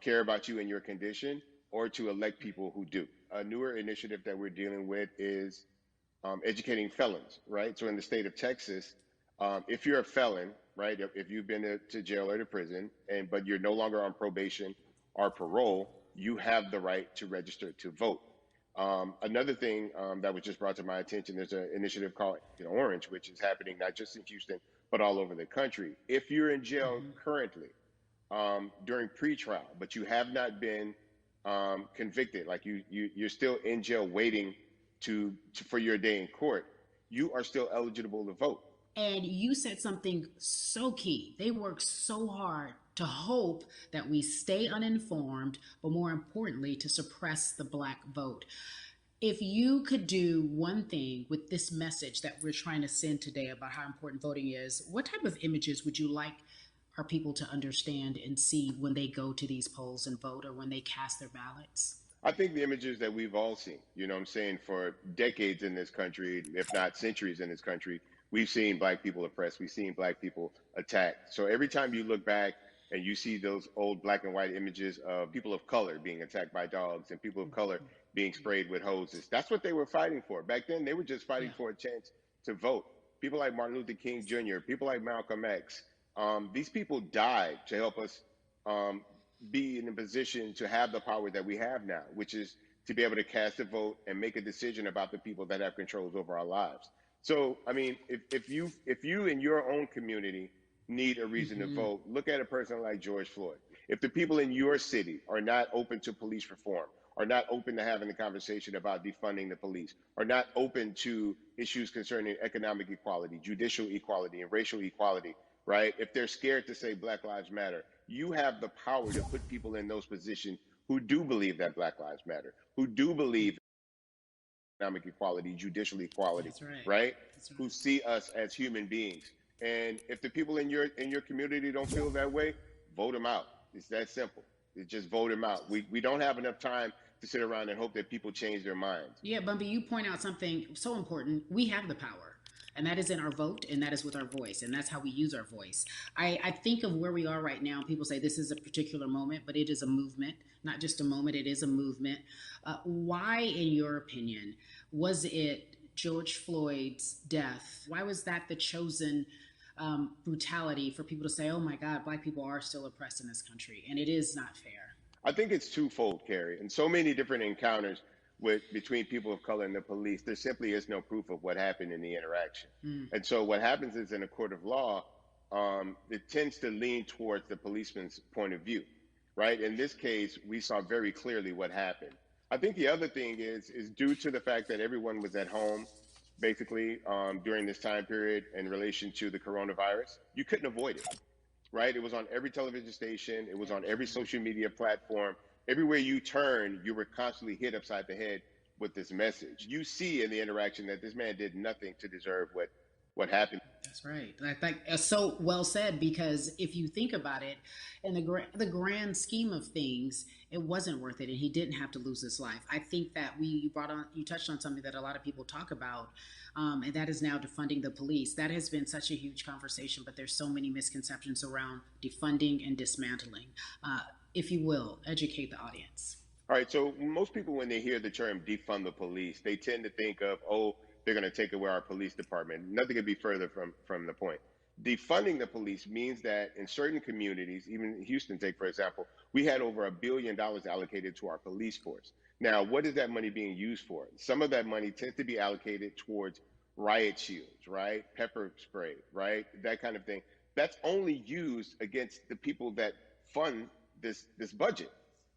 care about you and your condition, or to elect people who do. A newer initiative that we're dealing with is educating felons, right? So in the state of Texas, if you're a felon, right, if you've been to jail or to prison, and but you're no longer on probation or parole, you have the right to register to vote. Another thing that was just brought to my attention, there's an initiative called Orange, which is happening not just in Houston, but all over the country. If you're in jail Hmm. currently during pretrial, but you have not been convicted, like you're still in jail waiting for your day in court, you are still eligible to vote. And you said something so key. They work so hard to hope that we stay uninformed, but more importantly, to suppress the black vote. If you could do one thing with this message that we're trying to send today about how important voting is, what type of images would you like our people to understand and see when they go to these polls and vote or when they cast their ballots? I think the images that we've all seen, you know what I'm saying, for decades in this country, if not centuries in this country, we've seen black people oppressed, we've seen black people attacked. So every time you look back and you see those old black and white images of people of color being attacked by dogs and people of color being sprayed with hoses, that's what they were fighting for. Back then, they were just Yeah. fighting for a chance to vote. People like Martin Luther King Jr., people like Malcolm X, these people died to help us um, be in a position to have the power that we have now, which is to be able to cast a vote and make a decision about the people that have controls over our lives. So, I mean, if you in your own community need a reason to Hmm. vote, look at a person like George Floyd. If the people in your city are not open to police reform, are not open to having the conversation about defunding the police, are not open to issues concerning economic equality, judicial equality, and racial equality, right? If they're scared to say Black Lives Matter, you have the power to put people in those positions who do believe that Black Lives Matter, who do believe economic equality, judicial equality, That's right. right? That's Who right. see us as human beings. And if the people in your community don't feel that way, vote them out. It's that simple. It's just vote them out. We don't have enough time to sit around and hope that people change their minds. Yeah, Bumpy, you point out something so important. We have the power, and that is in our vote, and that is with our voice, and that's how we use our voice. I think of where we are right now. People say this is a particular moment, but it is a movement, not just a moment, it is a movement. Why, in your opinion, was it George Floyd's death? Why was that the chosen brutality for people to say, oh my God, black people are still oppressed in this country, and it is not fair? I think it's twofold, Carrie. In so many different encounters with between people of color and the police, there simply is no proof of what happened in the interaction. Mm, And so what happens is in a court of law, it tends to lean towards the policeman's point of view, right? In this case, we saw very clearly what happened. I think the other thing is due to the fact that everyone was at home, basically during this time period in relation to the coronavirus. You couldn't avoid it, right? It was on every television station, it was on every absolutely. social media platform. Everywhere you turn, you were constantly hit upside the head with this message. You see in the interaction that this man did nothing to deserve what happened. That's right. I think so well said because if you think about it, in the grand scheme of things, it wasn't worth it, and he didn't have to lose his life. I think that you touched on something that a lot of people talk about, and that is now defunding the police. That has been such a huge conversation, but there's so many misconceptions around defunding and dismantling. If you will, educate the audience. All right, so most people, when they hear the term defund the police, they tend to think of, oh, they're going to take away our police department. Nothing could be further from the point. Defunding the police means that in certain communities, even Houston, take for example, we had over $1 billion allocated to our police force. Now, what is that money being used for? Some of that money tends to be allocated towards riot shields, right? Pepper spray, right? That kind of thing. That's only used against the people that fund this budget,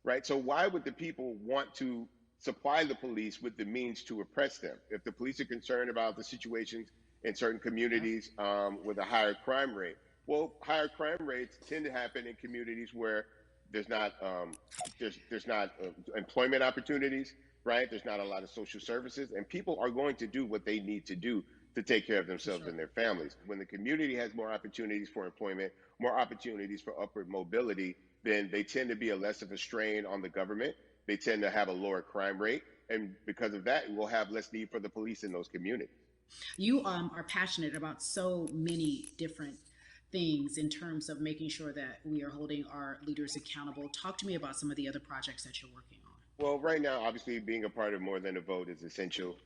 right? So why would the people want to supply the police with the means to oppress them? If the police are concerned about the situations in certain Yeah. communities with a higher crime rate, well, higher crime rates tend to happen in communities where there's not there's not employment opportunities, right? There's not a lot of social services, and people are going to do what they need to do to take care of For themselves sure. and their families. When the community has more opportunities for employment, more opportunities for upward mobility, then they tend to be a less of a strain on the government. They tend to have a lower crime rate, and because of that, we'll have less need for the police in those communities. You are passionate about so many different things in terms of making sure that we are holding our leaders accountable. Talk to me about some of the other projects that you're working on. Well, right now, obviously, being a part of More Than a Vote is essential.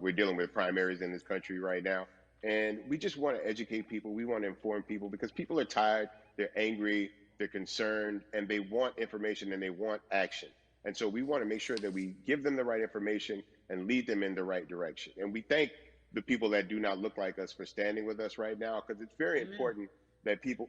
We're dealing with primaries in this country right now, and we just want to educate people. We want to inform people because people are tired, they're angry, they're concerned, and they want information and they want action. And so we want to make sure that we give them the right information and lead them in the right direction. And we thank the people that do not look like us for standing with us right now because it's very Amen. important that people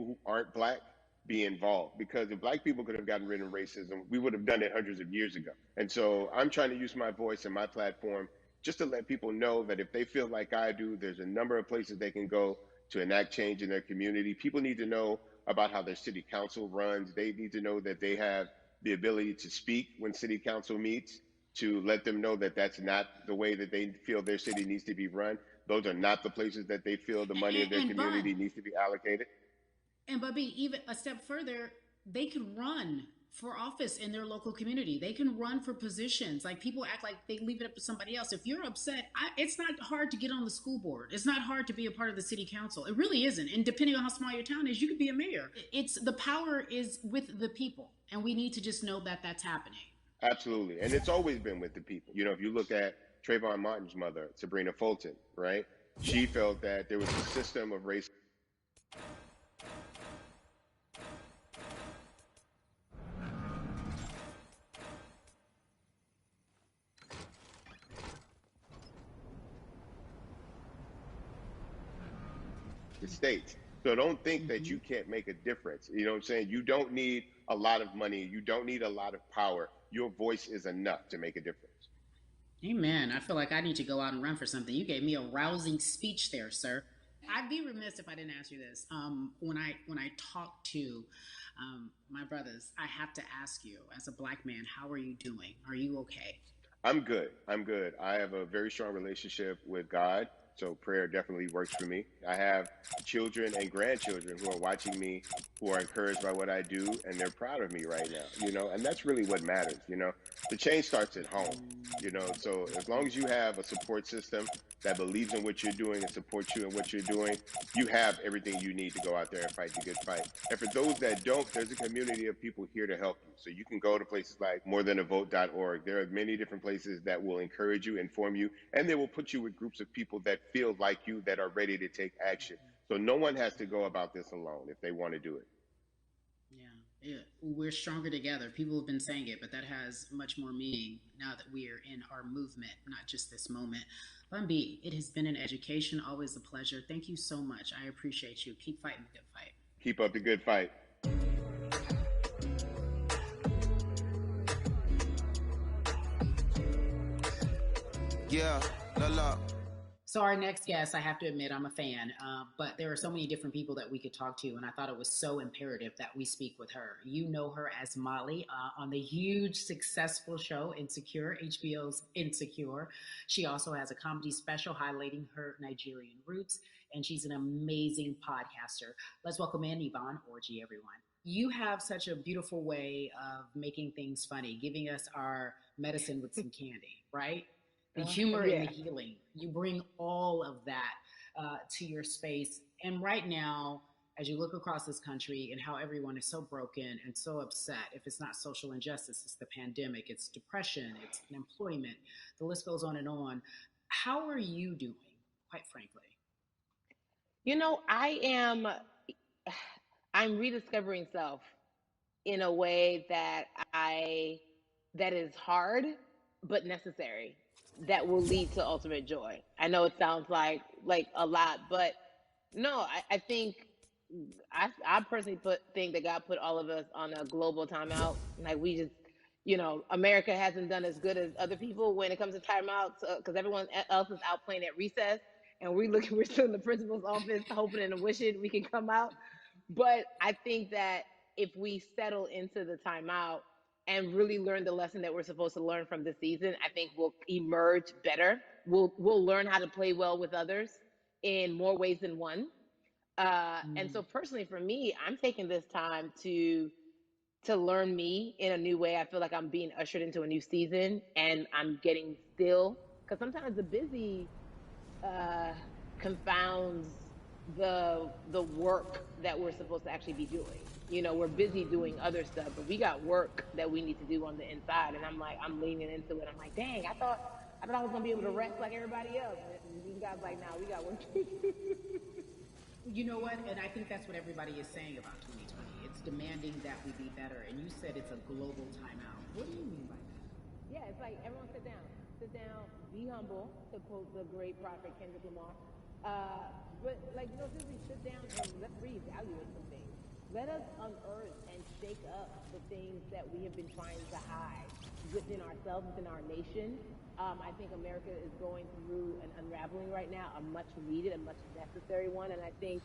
who aren't black be involved because if black people could have gotten rid of racism, we would have done it hundreds of years ago. And so I'm trying to use my voice and my platform just to let people know that if they feel like I do, there's a number of places they can go to enact change in their community. People need to know about how their city council runs. They need to know that they have the ability to speak when city council meets, to let them know that that's not the way that they feel their city needs to be run. Those are not the places that they feel the money of their And Bud, community needs to be allocated. and Bubby, even a step further, they can run for office in their local community. They can run for positions. Like people act like they leave it up to somebody else. If you're upset, it's not hard to get on the school board. It's not hard to be a part of the city council. It really isn't. And depending on how small your town is, you could be a mayor. It's the power is with the people, and we need to just know that that's happening. Absolutely. And it's always been with the people. You know, if you look at Trayvon Martin's mother, Sabrina Fulton, right? She felt that there was a system of race states. So don't think that Hmm. you can't make a difference. You know what I'm saying? You don't need a lot of money. You don't need a lot of power. Your voice is enough to make a difference. Amen. I feel like I need to go out and run for something. You gave me a rousing speech there, sir. I'd be remiss if I didn't ask you this. When I talk to my brothers, I have to ask you, as a black man, how are you doing? Are you okay? I'm good. I'm good. I have a very strong relationship with God. So prayer definitely works for me. I have children and grandchildren who are watching me, who are encouraged by what I do, and they're proud of me right now, and that's really what matters, The change starts at home, So as long as you have a support system that believes in what you're doing and supports you in what you're doing, you have everything you need to go out there and fight the good fight. And for those that don't, there's a community of people here to help you. So you can go to places like morethanavote.org. There are many different places that will encourage you, inform you, and they will put you with groups of people that feel like you, that are ready to take action. So no one has to go about this alone if they want to do it. Yeah, we're stronger together. People have been saying it, but that has much more meaning now that we are in our movement, not just this moment. Bumby, it has been an education, always a pleasure. Thank you so much. I appreciate you. Keep fighting the good fight. Keep up the good fight. Yeah, la la. So our next guest, I have to admit, I'm a fan, but there are so many different people that we could talk to, and I thought it was so imperative that we speak with her. You know her as Molly on the huge, successful show Insecure, HBO's Insecure. She also has a comedy special highlighting her Nigerian roots, and she's an amazing podcaster. Let's welcome in Yvonne Orji, everyone. You have such a beautiful way of making things funny, giving us our medicine with some candy, right? The humor and Yeah. the healing. You bring all of that to your space. And right now, as you look across this country and how everyone is so broken and so upset, if it's not social injustice, it's the pandemic, it's depression, it's unemployment, the list goes on and on. How are you doing, quite frankly? I am I'm rediscovering self in a way that is hard but necessary, that will lead to ultimate joy. I know it sounds like a lot, but no, I think I personally think that God put all of us on a global timeout. Like we just, America hasn't done as good as other people when it comes to timeouts because everyone else is out playing at recess, and we're still in the principal's office hoping and wishing we can come out. But I think that if we settle into the timeout and really learn the lesson that we're supposed to learn from this season, I think we'll emerge better. We'll learn how to play well with others in more ways than one. And Mm. so personally for me, I'm taking this time to learn me in a new way. I feel like I'm being ushered into a new season, and I'm getting still, because sometimes the busy uh, confounds the work that we're supposed to actually be doing. You know, we're busy doing other stuff, but we got work that we need to do on the inside. And I'm like, I'm leaning into it. I'm like, dang, I thought I was gonna be able to rest like everybody else. And these guys like, nah, we got work to do. You know what? And I think that's what everybody is saying about 2020. It's demanding that we be better. And you said it's a global timeout. What do you mean by that? Yeah, it's like everyone sit down, be humble, to quote the great prophet Kendrick Lamar. But like, you know, seriously, sit down and let's reevaluate some things. Let us unearth and shake up the things that we have been trying to hide within ourselves, within our nation. I think America is going through an unraveling right now, a much needed, a much necessary one, and I think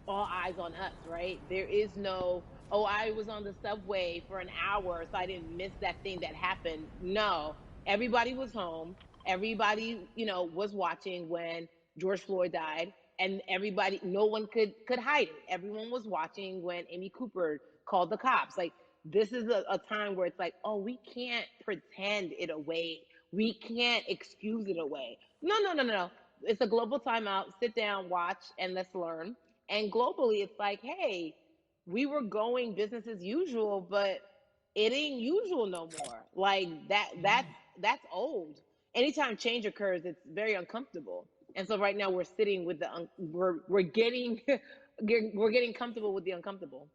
all eyes on us, right? There is no, oh, I was on the subway for an hour, so I didn't miss that thing that happened. No, everybody was home. Everybody, you know, was watching when George Floyd died, and everybody, no one could hide it. Everyone was watching when Amy Cooper called the cops. Like, this is a time where it's like, oh, we can't pretend it away. We can't excuse it away. No, no, no, no, no. It's a global timeout. Sit down, watch, and let's learn. And globally, it's like, hey, we were going business as usual, but it ain't usual no more. Like that's old. Anytime change occurs, it's very uncomfortable. And so right now we're sitting with we're getting we're getting comfortable with the uncomfortable.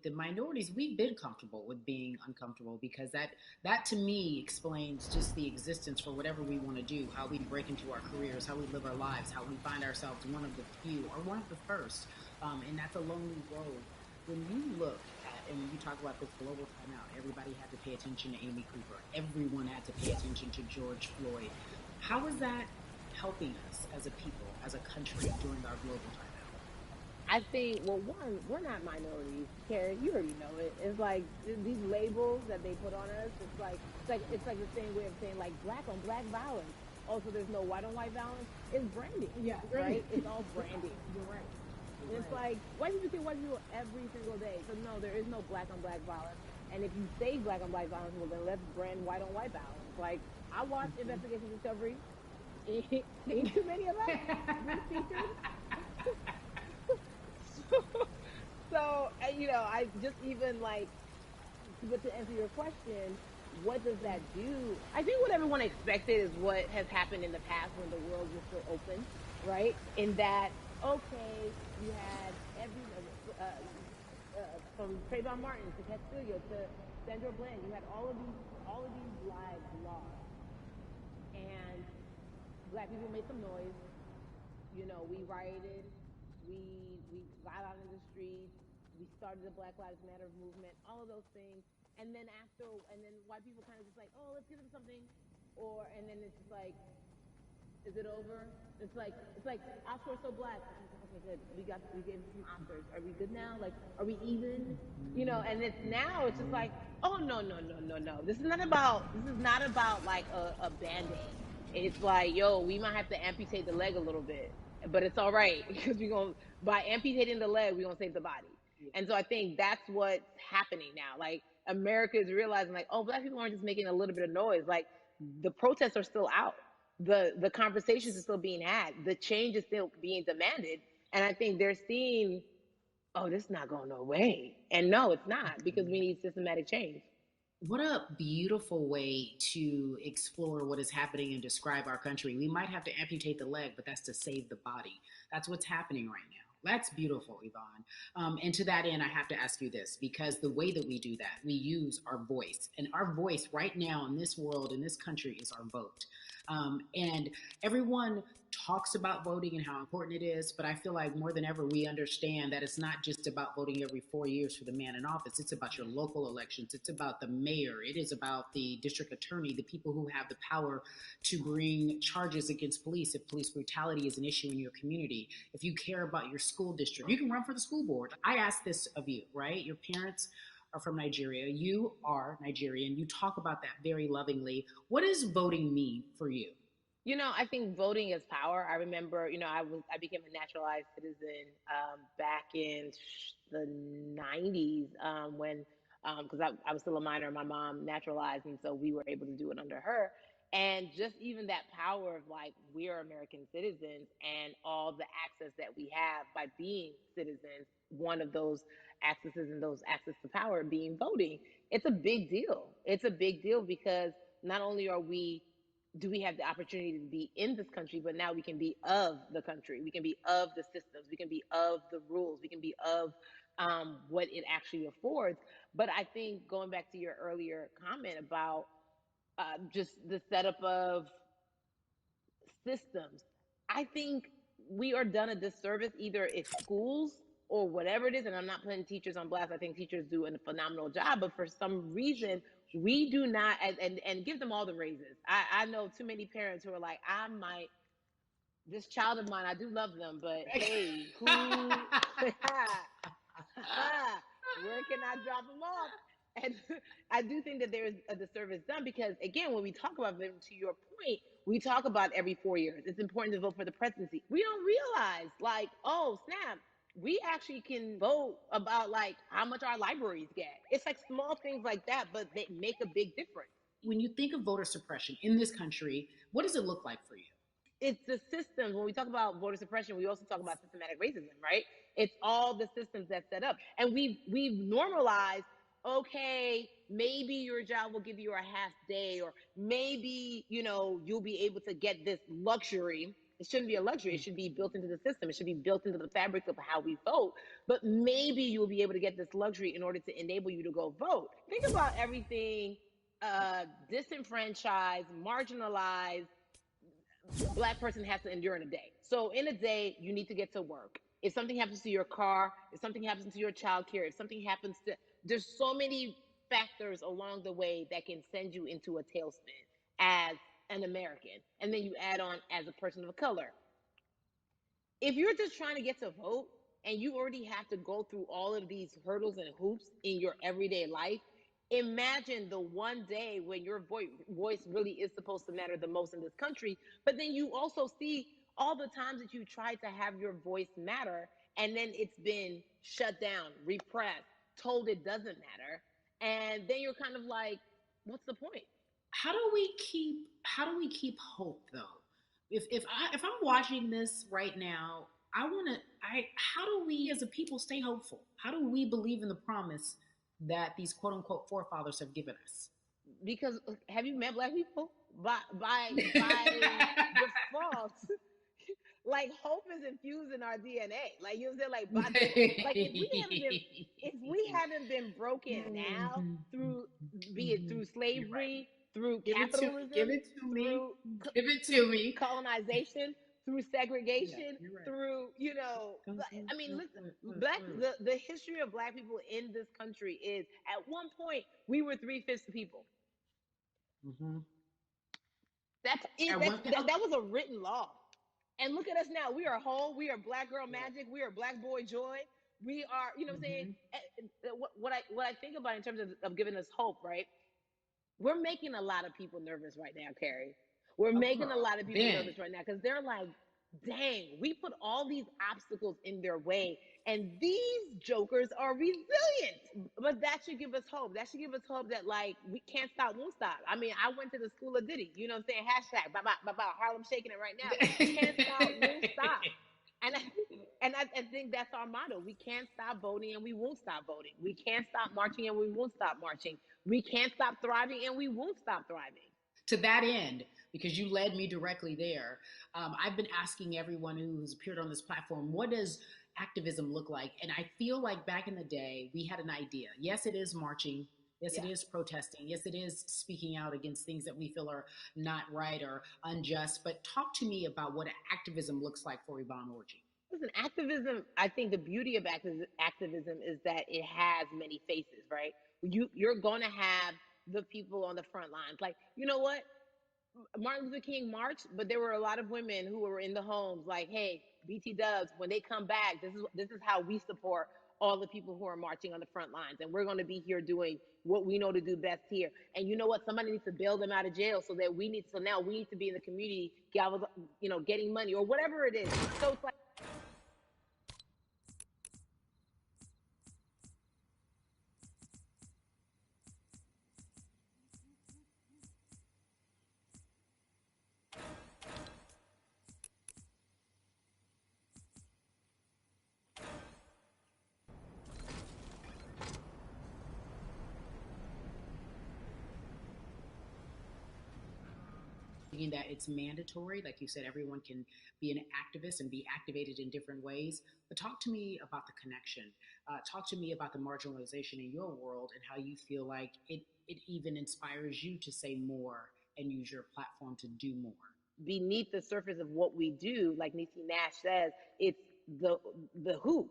The minorities, we've been comfortable with being uncomfortable because that to me explains just the existence for whatever we want to do, how we break into our careers, how we live our lives, how we find ourselves one of the few or one of the first, and that's a lonely road. When you look at and when you talk about this global timeout, everybody had to pay attention to Amy Cooper, everyone had to pay attention to George Floyd. How is that helping us as a people, as a country during our global timeout? I think, well, one, we're not minorities, Carrie. You already know it. It's like these labels that they put on us. It's like the same way of saying like black on black violence. Also, there's no white on white violence. It's branding, Yeah, right? It's all branding. You're right. And it's like white people kill white people every single day. So no, there is no black on black violence. And if you say black on black violence, well then let's brand white on white violence. Like I watched Investigation Discovery. Ain't too many of us. Bruce featured. So, you know, I just even like, but to answer your question, what does that do? I think what everyone expected is what has happened in the past when the world was still open, right? In that, okay, you had from Trayvon Martin to Castillo to Sandra Bland, you had all of these lives lost, and black people made some noise. You know, we rioted, we got out in the streets, we started the Black Lives Matter movement, all of those things. And then white people kind of just like, oh, let's give them something, and then it's just like, is it over? It's like Oscar so black. Okay, good. We gave him some Oscars. Are we good now? Like, are we even? You know, and it's just like, oh no no no no no. This is not about like a band-aid. It's like, yo, we might have to amputate the leg a little bit, but it's all right because we're gonna by amputating the leg, we're gonna save the body. And so I think that's what's happening now. Like America is realizing like, oh, black people aren't just making a little bit of noise. Like the protests are still out. The conversations are still being had. The change is still being demanded. And I think they're seeing, oh, this is not going no way. And no, it's not because we need systematic change. What a beautiful way to explore what is happening and describe our country. We might have to amputate the leg, but that's to save the body. That's what's happening right now. That's beautiful, Yvonne. And to that end, I have to ask you this because the way that we do that, we use our voice. And our voice right now in this world, in this country, is our vote. And everyone talks about voting and how important it is, but I feel like more than ever we understand that it's not just about voting every 4 years for the man in office. It's about your local elections. It's about the mayor. It is about the district attorney, the people who have the power to bring charges against police if police brutality is an issue in your community. If you care about your school district, you can run for the school board. I ask this of you, right? Your parents are from Nigeria. You are Nigerian. You talk about that very lovingly. What does voting mean for you? You know, I think voting is power. I remember, you know, I became a naturalized citizen back in the '90s when because I was still a minor. My mom naturalized, and so we were able to do it under her. And just even that power of like, we are American citizens and all the access that we have by being citizens, one of those accesses and those access to power being voting, it's a big deal. It's a big deal because not only do we have the opportunity to be in this country, but now we can be of the country. We can be of the systems. We can be of the rules. We can be of what it actually affords. But I think going back to your earlier comment about just the setup of systems, I think we are done a disservice, either it's schools or whatever it is. And I'm not putting teachers on blast. I think teachers do a phenomenal job, but for some reason, we do not, and give them all the raises. I know too many parents who are like, this child of mine, I do love them, but hey, who, where can I drop them off? And I do think that there is a disservice done because, again, when we talk about them, to your point, we talk about every 4 years. It's important to vote for the presidency. We don't realize, like, oh, snap, we actually can vote about, like, how much our libraries get. It's like small things like that, but they make a big difference. When you think of voter suppression in this country, what does it look like for you? It's the systems. When we talk about voter suppression, we also talk about systematic racism, right? It's all the systems that set up. And we've normalized, okay, maybe your job will give you a half day, or maybe, you'll be able to get this luxury. It shouldn't be a luxury. It should be built into the system. It should be built into the fabric of how we vote. But maybe you'll be able to get this luxury in order to enable you to go vote. Think about everything disenfranchised, marginalized Black person has to endure in a day. So in a day, you need to get to work. If something happens to your car, if something happens to your child care, if something happens to, there's so many factors along the way that can send you into a tailspin as an American. And then you add on as a person of color. If you're just trying to get to vote and you already have to go through all of these hurdles and hoops in your everyday life, imagine the one day when your voice really is supposed to matter the most in this country. But then you also see all the times that you tried to have your voice matter, and then it's been shut down, repressed, told it doesn't matter. And then you're kind of like, what's the point? How do we keep hope though? If I'm watching this right now, how do we as a people stay hopeful? How do we believe in the promise that these quote unquote forefathers have given us? Because have you met Black people? By default, like hope is infused in our DNA. Like, you know what I'm saying? Like, like if we haven't been broken now through, be it through slavery, through capitalism, give it to me, colonization, through segregation, right. Through, I mean, listen, the history of Black people in this country is, at one point, we were 3/5 of people. Mm-hmm. That was a written law. And look at us now. We are whole. We are Black girl magic. We are Black boy joy. We are, you know what I'm saying? What I think about in terms of giving us hope, right? We're making a lot of people nervous right now, Carrie. We're making a lot of people nervous right now because they're like, dang, we put all these obstacles in their way, and these jokers are resilient. But that should give us hope. That should give us hope that, like, we can't stop, won't stop. I mean, I went to the school of Diddy. You know what I'm saying? Hashtag, Harlem shaking it right now. Can't stop, won't stop. And I think that's our motto. We can't stop voting and we won't stop voting. We can't stop marching and we won't stop marching. We can't stop thriving and we won't stop thriving. To that end, because you led me directly there, I've been asking everyone who's appeared on this platform, what does activism look like? And I feel like back in the day, we had an idea. Yes, it is marching. Yes, it is protesting. Yes, it is speaking out against things that we feel are not right or unjust. But talk to me about what activism looks like for Yvonne Orji. Listen, activism, I think the beauty of activism is that it has many faces, right? You're going to have the people on the front lines. Like, you know what? Martin Luther King marched, but there were a lot of women who were in the homes like, hey, BT Dubs, when they come back, this is how we support all the people who are marching on the front lines. And we're going to be here doing what we know to do best here. And you know what? Somebody needs to bail them out of jail so now we need to be in the community, getting money or whatever it is. So it's like, thinking that it's mandatory. Like you said, everyone can be an activist and be activated in different ways. But talk to me about the connection. Talk to me about the marginalization in your world and how you feel like it even inspires you to say more and use your platform to do more. Beneath the surface of what we do, like Niecy Nash says, it's the who,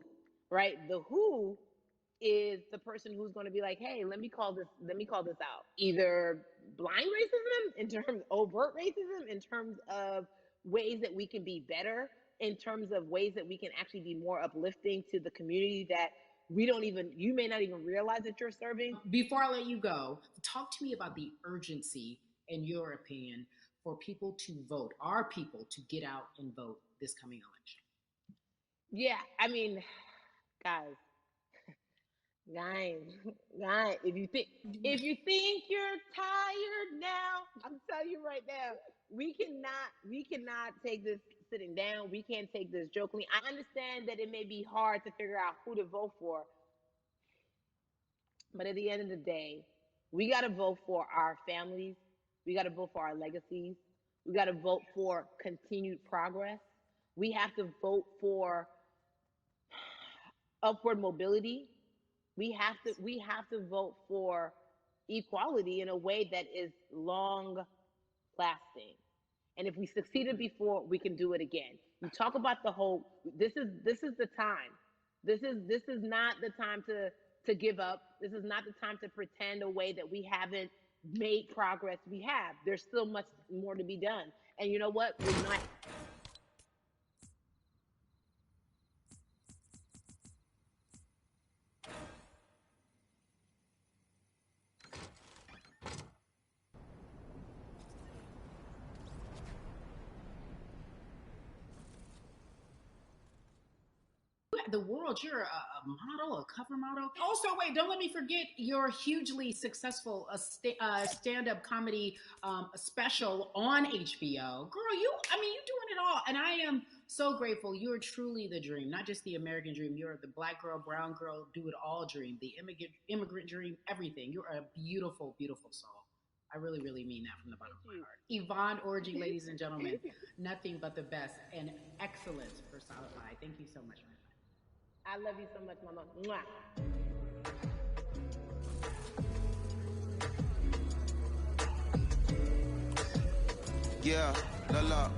right? The who is the person who's going to be like, hey, let me call this out. Either blind racism in terms of overt racism, in terms of ways that we can be better, in terms of ways that we can actually be more uplifting to the community that you may not even realize that you're serving. Before I let you go, talk to me about the urgency, in your opinion, for people to vote, our people to get out and vote this coming election. Yeah, I mean, guys, guys, guys, if you think you're tired now, I'm telling you right now, we cannot take this sitting down. We can't take this jokingly. I understand that it may be hard to figure out who to vote for, but at the end of the day, we got to vote for our families. We got to vote for our legacies. We got to vote for continued progress. We have to vote for upward mobility. We have to vote for equality in a way that is long lasting. And if we succeeded before, we can do it again. You talk about the hope. This is the time. This is not the time to give up. This is not the time to pretend a way that we haven't made progress. We have. There's still much more to be done. And you know what? We're not. The world, you're a model, a cover model. Also, wait, don't let me forget your hugely successful stand-up comedy special on HBO. Girl, you're doing it all. And I am so grateful. You're truly the dream, not just the American dream. You're the black girl, brown girl, do it all dream, the immigrant dream, everything. You're a beautiful, beautiful soul. I really, really mean that from the bottom of my heart. Yvonne Orji, ladies and gentlemen, nothing but the best and excellence personified. Thank you so much, man. I love you so much, Mama. Mwah. Yeah, la la.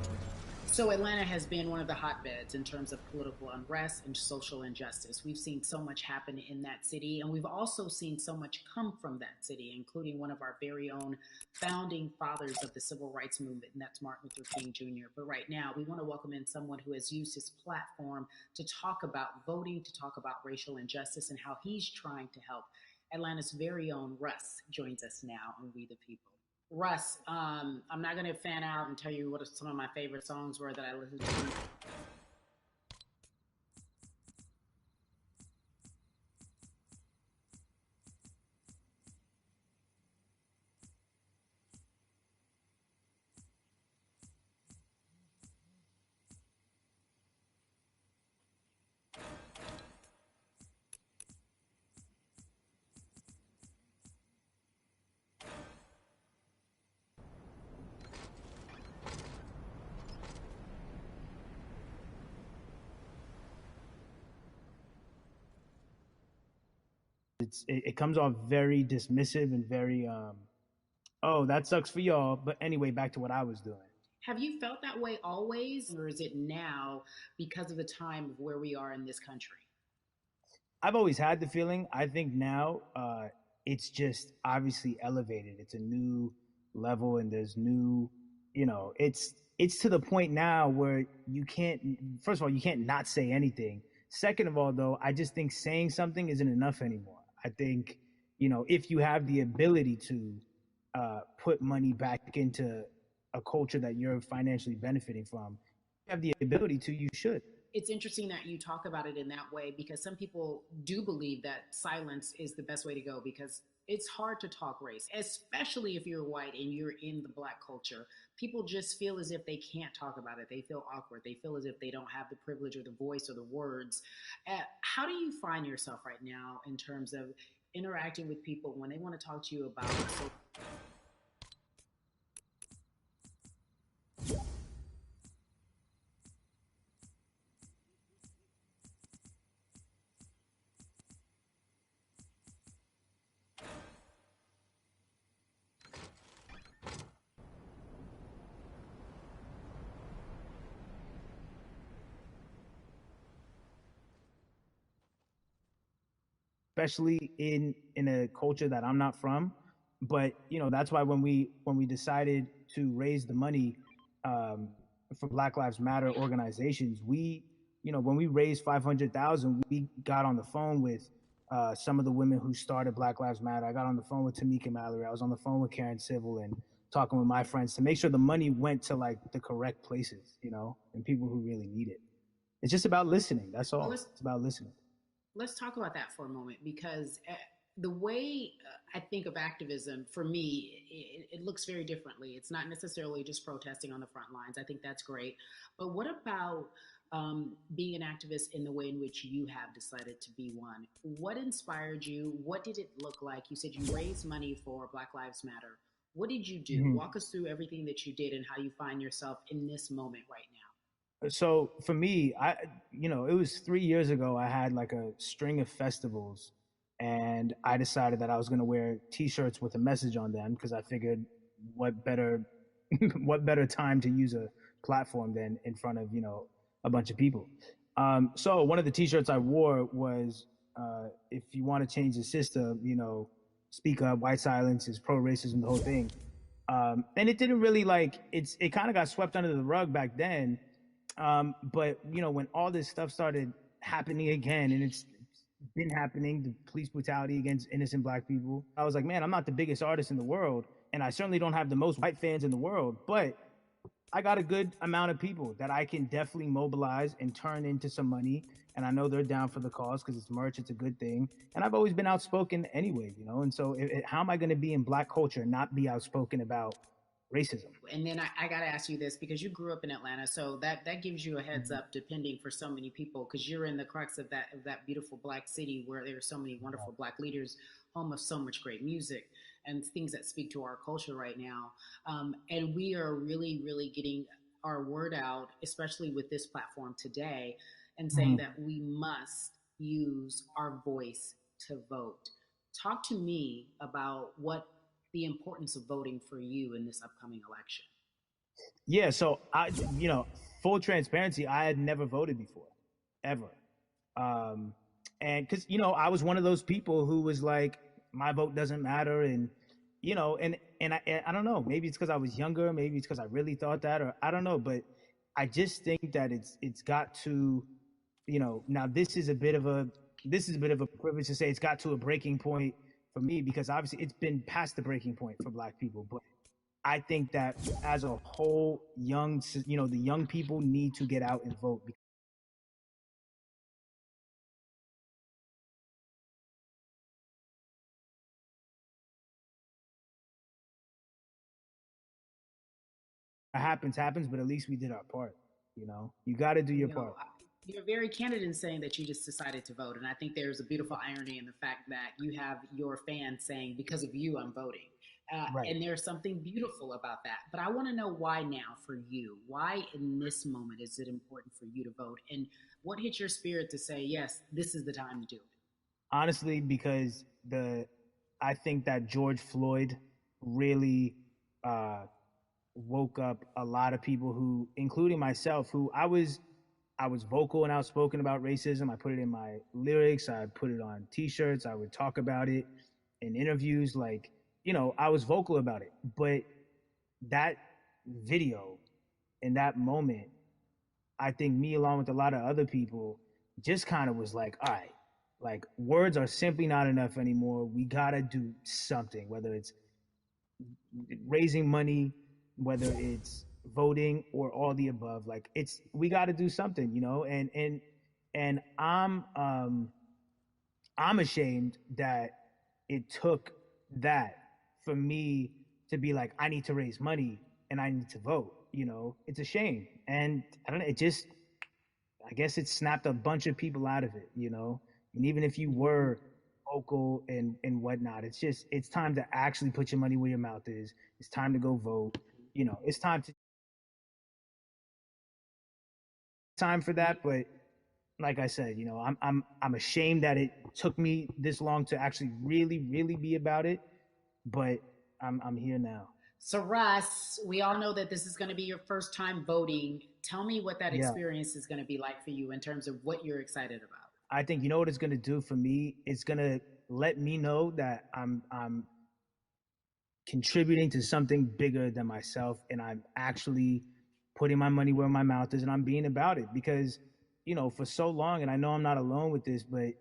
So Atlanta has been one of the hotbeds in terms of political unrest and social injustice. We've seen so much happen in that city, and we've also seen so much come from that city, including one of our very own founding fathers of the civil rights movement, and that's Martin Luther King Jr. But right now, we want to welcome in someone who has used his platform to talk about voting, to talk about racial injustice, and how he's trying to help. Atlanta's very own Russ joins us now on We the People. Russ, I'm not going to fan out and tell you what some of my favorite songs were that I listened to. It comes off very dismissive and very oh, that sucks for y'all. But anyway, back to what I was doing. Have you felt that way always, or is it now because of the time of where we are in this country? I've always had the feeling. I think now it's just obviously elevated. It's a new level, and there's new, it's to the point now where you can't, first of all, you can't not say anything. Second of all, though, I just think saying something isn't enough anymore. I think, if you have the ability to put money back into a culture that you're financially benefiting from, you have the ability to, you should. It's interesting that you talk about it in that way, because some people do believe that silence is the best way to go, because it's hard to talk race, especially if you're white and you're in the Black culture. People just feel as if they can't talk about it. They feel awkward. They feel as if they don't have the privilege or the voice or the words. How do you find yourself right now in terms of interacting with people when they want to talk to you about especially in a culture that I'm not from. But that's why when we decided to raise the money um, for Black Lives Matter organizations, when we raised 500,000, we got on the phone with some of the women who started Black Lives Matter. I got on the phone with Tamika Mallory. I was on the phone with Karen Civil and talking with my friends to make sure the money went to like the correct places, and people who really need it. It's just about listening. That's all. It's about listening. Let's talk about that for a moment, because the way I think of activism, for me, it looks very differently. It's not necessarily just protesting on the front lines. I think that's great. But what about being an activist in the way in which you have decided to be one? What inspired you? What did it look like? You said you raised money for Black Lives Matter. What did you do? Mm-hmm. Walk us through everything that you did and how you find yourself in this moment right now. So for me, it was 3 years ago. I had like a string of festivals, and I decided that I was going to wear T-shirts with a message on them because I figured, what better time to use a platform than in front of a bunch of people. So one of the T-shirts I wore was, "If you want to change the system, speak up. White silence is pro-racism." The whole thing, and it didn't really it kind of got swept under the rug back then. But when all this stuff started happening again, and it's been happening, the police brutality against innocent Black people, I was like, man, I'm not the biggest artist in the world, and I certainly don't have the most white fans in the world, but I got a good amount of people that I can definitely mobilize and turn into some money. And I know they're down for the cause because it's merch, it's a good thing. And I've always been outspoken anyway, and so how am I going to be in Black culture and not be outspoken about racism? And then I got to ask you this, because you grew up in Atlanta, so that gives you a heads up, depending for so many people, because you're in the crux of that beautiful Black city where there are so many wonderful Black leaders, home of so much great music and things that speak to our culture right now. And we are really, really getting our word out, especially with this platform today, and saying that we must use our voice to vote. Talk to me about what the importance of voting for you in this upcoming election. Yeah, so full transparency, I had never voted before, ever. And because, I was one of those people who was like, my vote doesn't matter. And, and I don't know, maybe it's because I was younger, maybe it's because I really thought that, or I don't know, but I just think that it's got to, now this is a bit of a privilege to say it's got to a breaking point for me, because obviously it's been past the breaking point for Black people. But I think that as a whole, the young people need to get out and vote. Happens, but at least we did our part. You got to do your part. You're very candid in saying that you just decided to vote. And I think there's a beautiful irony in the fact that you have your fans saying, because of you, I'm voting. Right. And there's something beautiful about that. But I want to know why now for you. Why in this moment is it important for you to vote? And what hit your spirit to say, yes, this is the time to do it? Honestly, because I think that George Floyd really woke up a lot of people who, including myself, who I was vocal and outspoken about racism. I put it in my lyrics. I put it on T-shirts. I would talk about it in interviews. I was vocal about it. But that video in that moment, I think me, along with a lot of other people, just kind of was like, all right, words are simply not enough anymore. We got to do something, whether it's raising money, whether it's voting, or all the above. We got to do something, and I'm ashamed that it took that for me to be like, I need to raise money and I need to vote. It's a shame. And I don't know, I guess it snapped a bunch of people out of it, and even if you were vocal and whatnot, it's time to actually put your money where your mouth is. It's time to go vote. It's time for that. But like I said, I'm ashamed that it took me this long to actually really, really be about it. But I'm here now. So Russ, we all know that this is going to be your first time voting. Tell me what that experience is going to be like for you in terms of what you're excited about. I think you know what it's gonna do for me. It's gonna let me know that I'm contributing to something bigger than myself, and I'm actually putting my money where my mouth is, and I'm being about it. Because for so long, and I know I'm not alone with this, but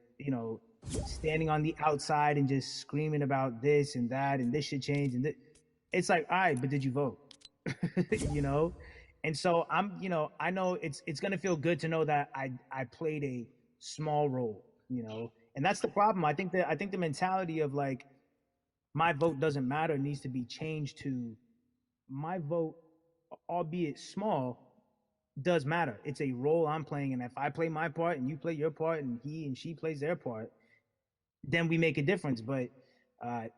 standing on the outside and just screaming about this and that and this should change it's like, all right, but did you vote? you know and so I know it's going to feel good to know that I played a small role. And that's the problem. I think the mentality of like my vote doesn't matter needs to be changed to my vote, albeit small, does matter. It's a role I'm playing, and if I play my part and you play your part and he and she plays their part, then we make a difference. But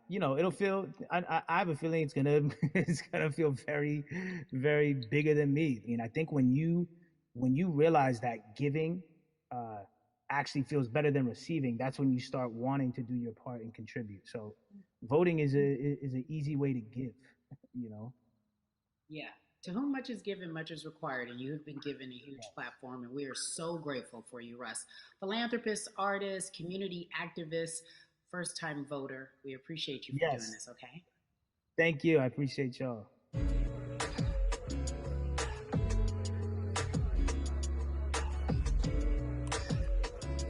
it'll feel. I have a feeling it's gonna it's gonna feel very, very bigger than me. I mean, I think when you realize that giving actually feels better than receiving, that's when you start wanting to do your part and contribute. So, voting is an easy way to give. You know. Yeah. To whom much is given, much is required, and you have been given a huge platform, and we are so grateful for you, Russ. Philanthropist, artist, community activist, first time voter. We appreciate you for doing this, okay? Thank you. I appreciate y'all.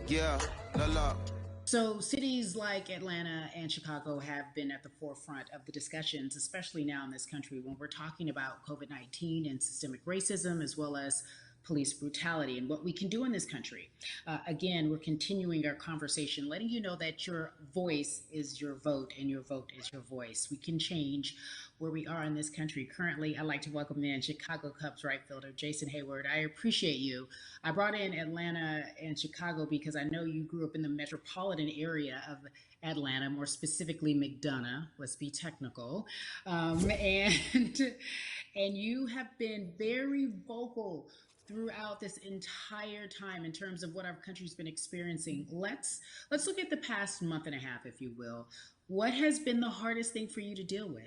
Yeah, la la. So, cities like Atlanta and Chicago have been at the forefront of the discussions, especially now in this country when we're talking about COVID-19 and systemic racism, as well as police brutality and what we can do in this country. Again, we're continuing our conversation, letting you know that your voice is your vote and your vote is your voice. We can change where we are in this country. Currently, I'd like to welcome in Chicago Cubs right fielder Jason Heyward. I appreciate you. I brought in Atlanta and Chicago because I know you grew up in the metropolitan area of Atlanta, more specifically McDonough, let's be technical. And you have been very vocal throughout this entire time in terms of what our country's been experiencing. Let's look at the past month and a half, if you will. What has been the hardest thing for you to deal with?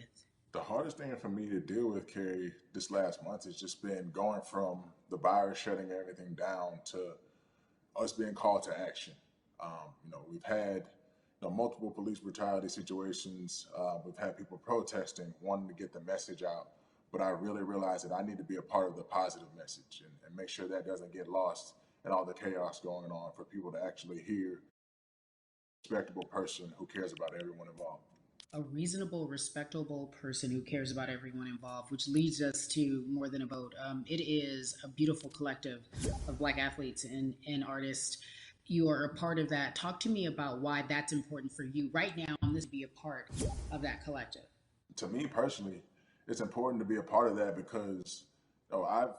The hardest thing for me to deal with, Carrie, this last month has just been going from the virus shutting everything down to us being called to action. We've had multiple police brutality situations. We've had people protesting, wanting to get the message out. But I really realized that I need to be a part of the positive message and make sure that doesn't get lost in all the chaos going on, for people to actually hear a respectable person who cares about everyone involved. A reasonable, respectable person who cares about everyone involved, which leads us to More Than a Vote. It is a beautiful collective of Black athletes and artists. You are a part of that. Talk to me about why that's important for you right now, and this be a part of that collective. To me personally, it's important to be a part of that because I've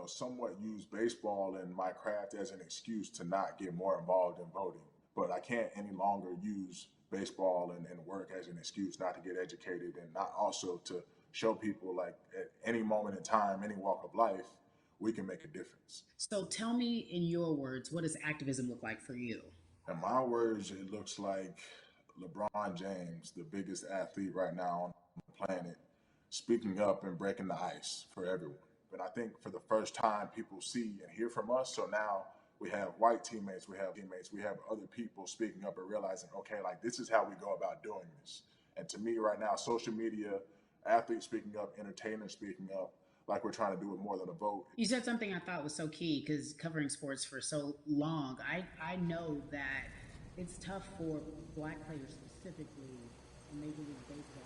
somewhat used baseball and my craft as an excuse to not get more involved in voting. But I can't any longer use baseball and work as an excuse not to get educated, and not also to show people like at any moment in time, any walk of life, we can make a difference. So tell me in your words, what does activism look like for you? In my words, it looks like LeBron James, the biggest athlete right now on the planet, speaking up and breaking the ice for everyone. But I think for the first time, people see and hear from us. So now we have white teammates, we have other people speaking up and realizing, okay, like this is how we go about doing this. And to me right now, social media, athletes speaking up, entertainers speaking up, like we're trying to do with More Than a Vote. You said something I thought was so key, because covering sports for so long, I know that it's tough for Black players specifically in Major League Baseball.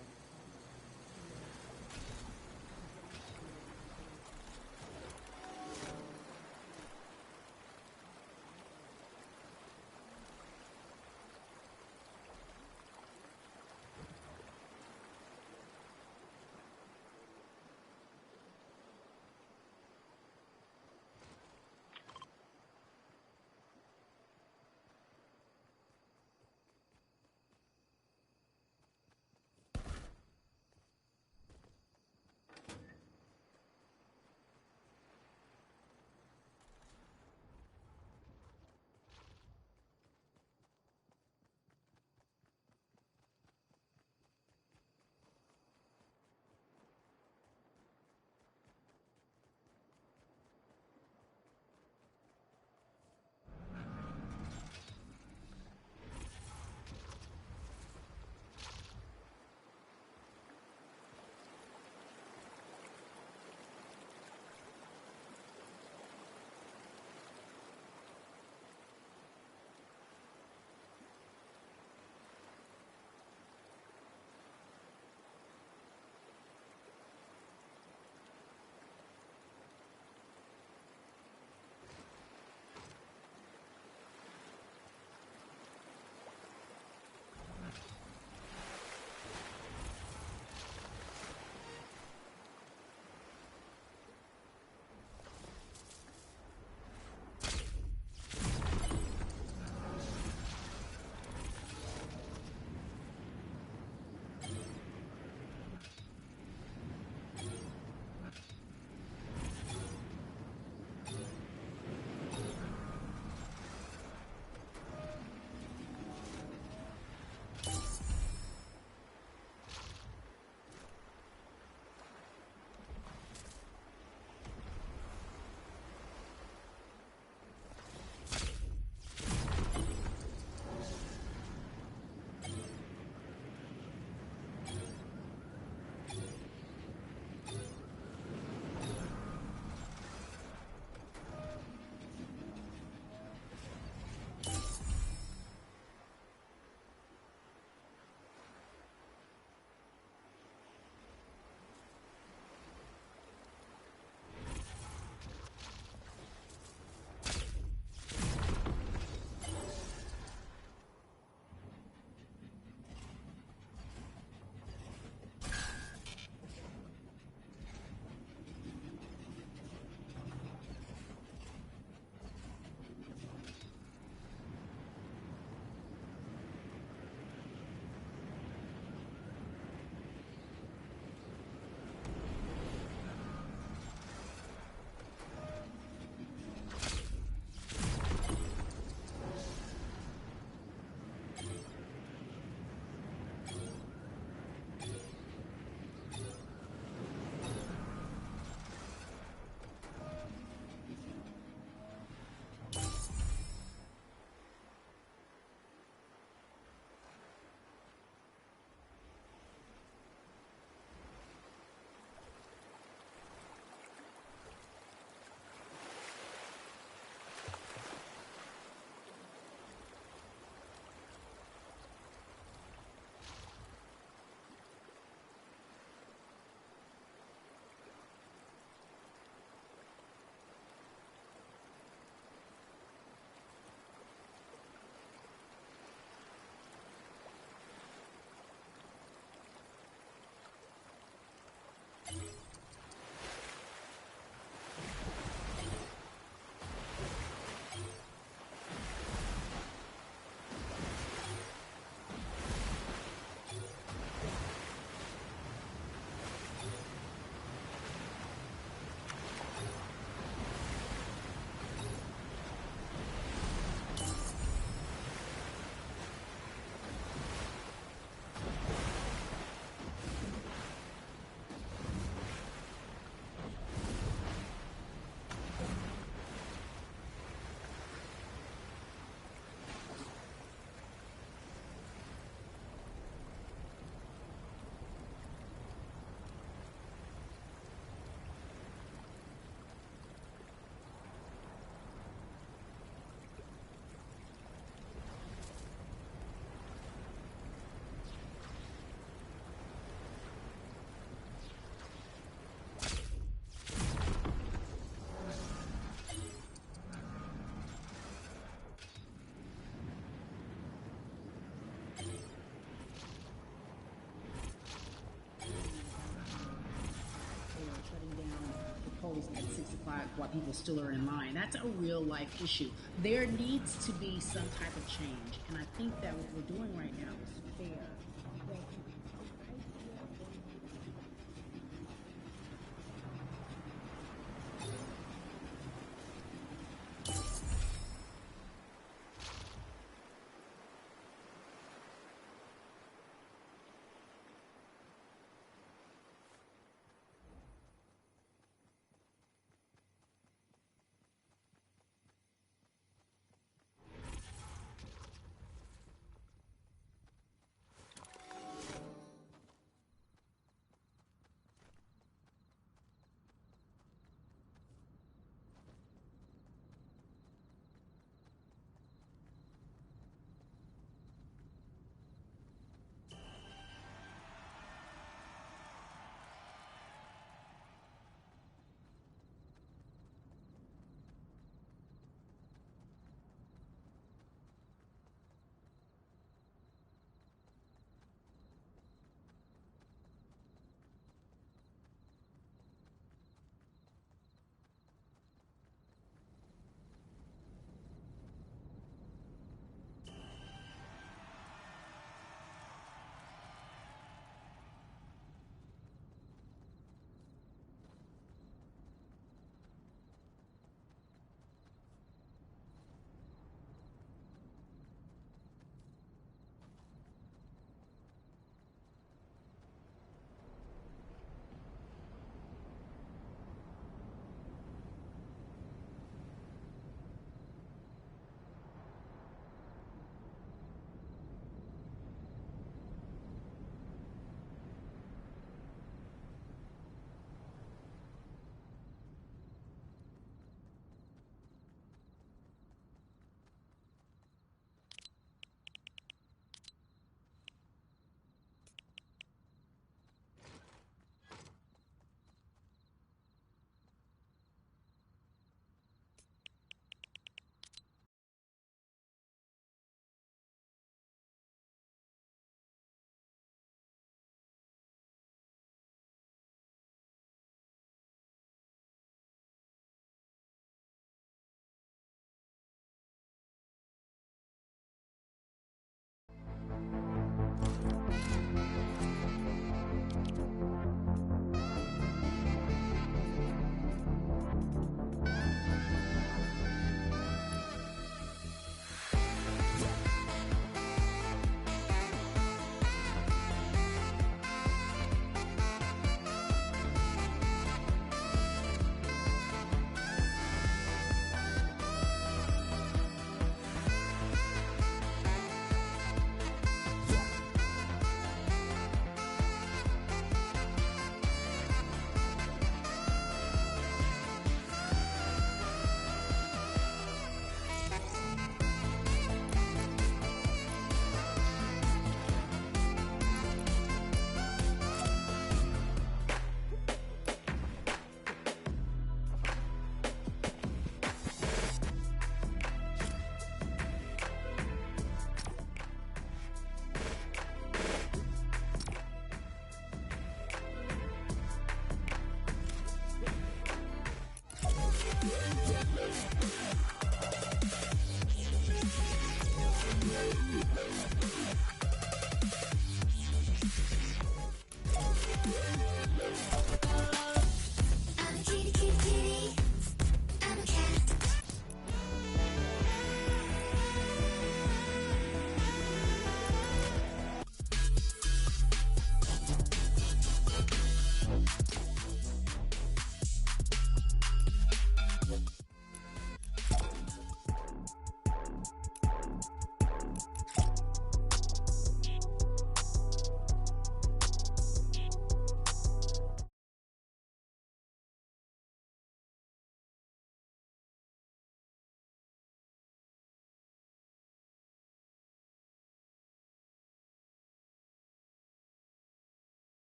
while people still are in line. That's a real life issue. There needs to be some type of change, and I think that what we're doing right now is fair.